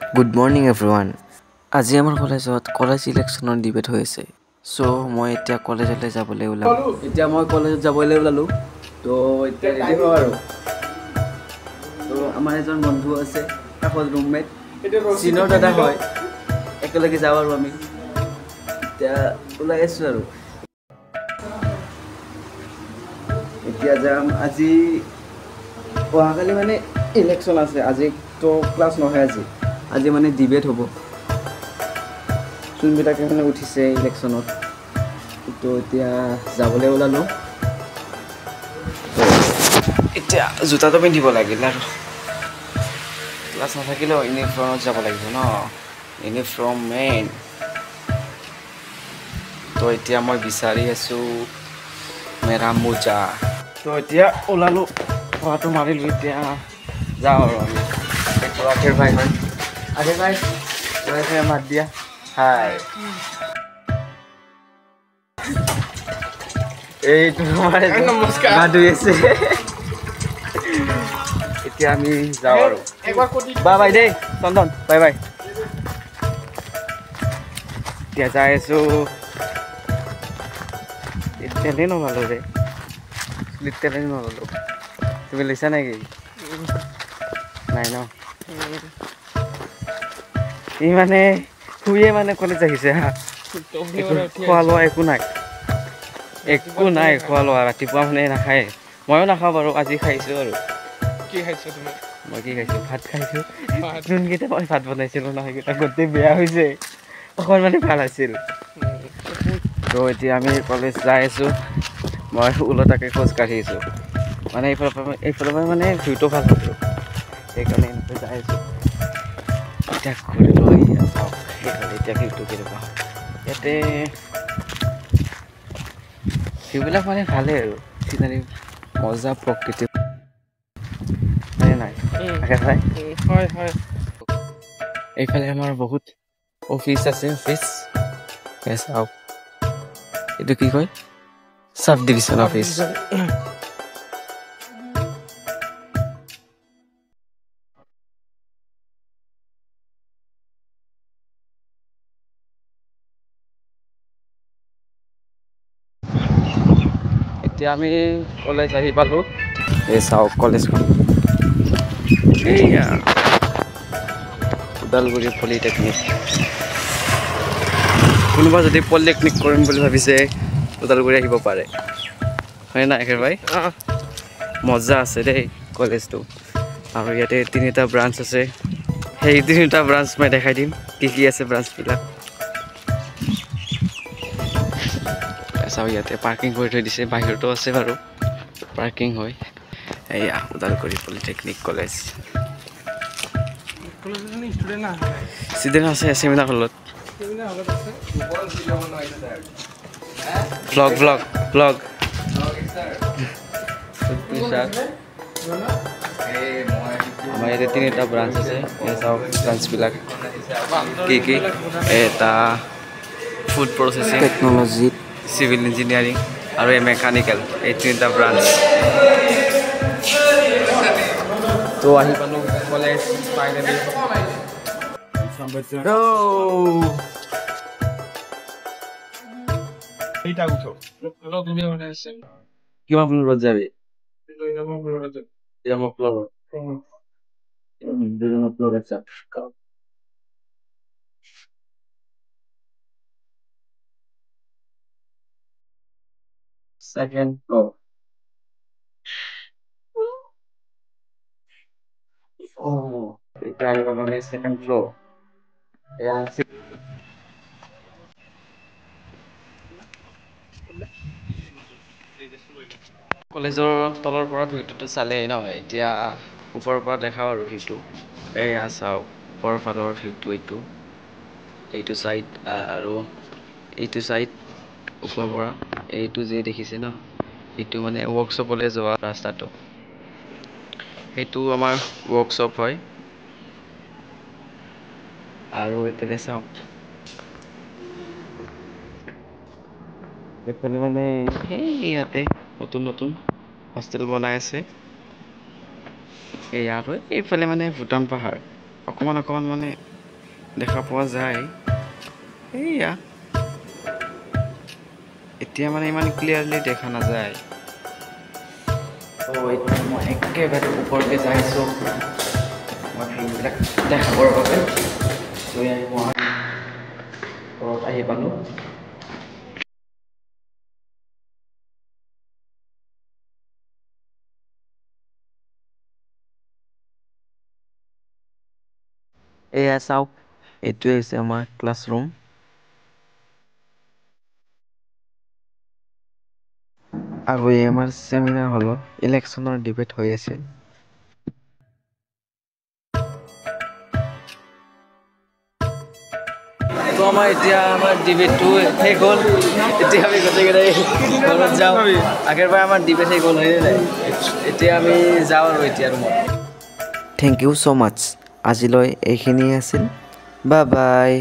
Good morning everyone. আজি আমাৰ কলেজত কলেজ ইলেকশ্যনৰ ডিবেট হৈ আছে। চ' মই এতিয়া কলেজলৈ যাবলৈ ওলালোঁ। তো এতিয়া ৰেডি হওঁ আৰু। তো আমাৰ এজন বন্ধু আছে, কাষত ৰুমমেট, চিনৰ দাদা হয়। একেলগে যাওঁ আৰু আমি এতিয়া ওলাই আছোঁ আৰু। এতিয়া যাম। আজি অহাকালি মানে ইলেকশ্যন আছে, আজিতো ক্লাছ নহয়। আজি মানে ডিবেট হ'ব, যোনবিলাকে মানে উঠিছে ইলেকশ্যনত। তো এতিয়া যাবলৈ ওলালোঁ। এতিয়া জোতাটো পিন্ধিব লাগিল আৰু ক্লাছ নাথাকিলেও ইউনিফৰ্মত যাব লাগিব ন, ইউনিফৰ্ম মেইন। তো এতিয়া মই বিচাৰি আছোঁ মেৰা মোজা। তো এতিয়া ওলালোঁ, পঢ়াটো মাৰিলোঁ। এতিয়া যাওঁ আৰু আমি। আখিৰ ভাই হয়, আখিৰ ভাই মাত দিয়া। হাই। এইটো গা ধুই আছে। এতিয়া আমি যাওঁ আৰু। বাই বাই দেই চন্দন, বাই বাই। এতিয়া যাই আছোঁ। তেলেই নললোঁ ৰে, তেলেই নললোঁ। তুমি লৈছা নেকি? নাই ন? ই মানে শুয়ে মানে কলেজ আহিছে হা। খোৱা লোৱা একো নাই, একো নাই খোৱা লোৱা। ৰাতিপুৱা মানে নাখায়, ময়ো নাখাওঁ বাৰু। আজি খাইছোঁ আৰু। কি খাইছা তুমি? মই কি খাইছোঁ? ভাত খাইছোঁ। যোনকেইটা মই ভাত বনাইছিলোঁ নহয়, সেইকেইটা গোটেই বেয়া হৈছে। অকণমানে ভাল আছিল। তো এতিয়া আমি কলেজ যাই আছোঁ। মই ওলোটাকে খোজকাঢ়ি আছোঁ, মানে এইফালৰ পৰা মানে ভিউটো ভাল পাইছোঁ, সেইকাৰণে এনেকৈ যাই আছোঁ। এতিয়া ঘূৰি লৈ চাওক সেইফালে এতিয়া ভিউটো কেনেকুৱা। ইয়াতে ভিউবিলাক মানে ভালেই আৰু, চিনাৰী মজা, প্ৰকৃতি নাই। হয় হয়। এইফালে আমাৰ বহুত অফিচ আছে, অফিচ চাওক। এইটো কি কয়? চাব ডিভিছন অফিচ। এতিয়া আমি কলেজ আহি পালোঁ। এই চাওক কলেজখন, এইয়া ওদালগুৰি পলিটেকনিক। কোনোবা যদি পলিটেকনিক কৰিম বুলি ভাবিছে, ওদালগুৰি আহিব পাৰে। হয় নাই আখিৰ ভাই? মজা আছে দেই কলেজটো। আৰু ইয়াতে 3টা ব্ৰাঞ্চ আছে। সেই 3টা ব্ৰাঞ্চ মই দেখাই দিম, কি আছে ব্ৰাঞ্চবিলাক। চাওঁ ইয়াতে পাৰ্কিং কৰি থৈ দিছে, বাহিৰতো আছে বাৰু পাৰ্কিং হয়। এয়া ওদালগুৰি পলিটেকনিক কলেজ। ষ্টুডেণ্ট আছে চেমিনাৰ হলত। ব্লগ ব্লগ ব্লগ আমাৰ ইয়াতে 3টা ব্ৰাঞ্চ আছে। এই চাওক ব্ৰাঞ্চবিলাক কি এটা food processing, technology, civil engineering আৰু মেকানিকেল, এই 3টা ব্ৰাঞ্চ। তো আহি পালোঁ কলেজ ফাইনেলি। কিমান ফ্ল'ৰত যাবি? 2 নম্বৰ ফ্ল'ৰত আচ্ছা। Second floor. এটা আহিব মানে second floor. কলেজৰ তলৰ পৰা ভিউটো চালেই ন, এতিয়া ওপৰৰ পৰা দেখাওঁ আৰু ভিউটো। এয়া চাওক ওপৰৰ ফালৰ ভিউটো, এইটো চাইড আৰু এইটো চাইড ওপৰৰ পৰা এইটো যে দেখিছে ন, এইটো মানে ৱৰ্কশ্বপলৈ যোৱা ৰাস্তাটো। সেইটো আমাৰ ৱৰ্কশ্বপ হয়। আৰু এইফালে চাওক, এইফালে মানে সেই ইয়াতে নতুন নতুন হোষ্টেল বনাই আছে। এয়া আৰু এইফালে মানে ভূটান পাহাৰ। অকণমান মানে দেখা পোৱা যায় এইয়া এতিয়া মানে ইমান ক্লিয়াৰলি দেখা নাযায় এতিয়া মই একেবাৰে ওপৰতে যাইছোঁ মই ভিউবিলাক দেখাবৰ বাবে মই ঘৰত আহি পালোঁ এয়া চাওক এইটোৱে হৈছে আমাৰ ক্লাছৰুম আৰু এই আমাৰ চেমিনাৰ হলত ইলেকশ্যনৰ ডিবেট হৈ আছে তো আমাৰ এতিয়া আমাৰ ডিবেটটো শেষ হ'ল এতিয়া আমি গোটেইকেইটাই ঘৰত যাওঁ আগেৰবাৰ আমাৰ ডিবেট শেষ হ'ল হয়নে নাই এতিয়া আমি যাওঁ আৰু এতিয়া ৰুমত থেংক ইউ ছ' মাছ আজিলৈ এইখিনিয়ে আছিল বাই বাই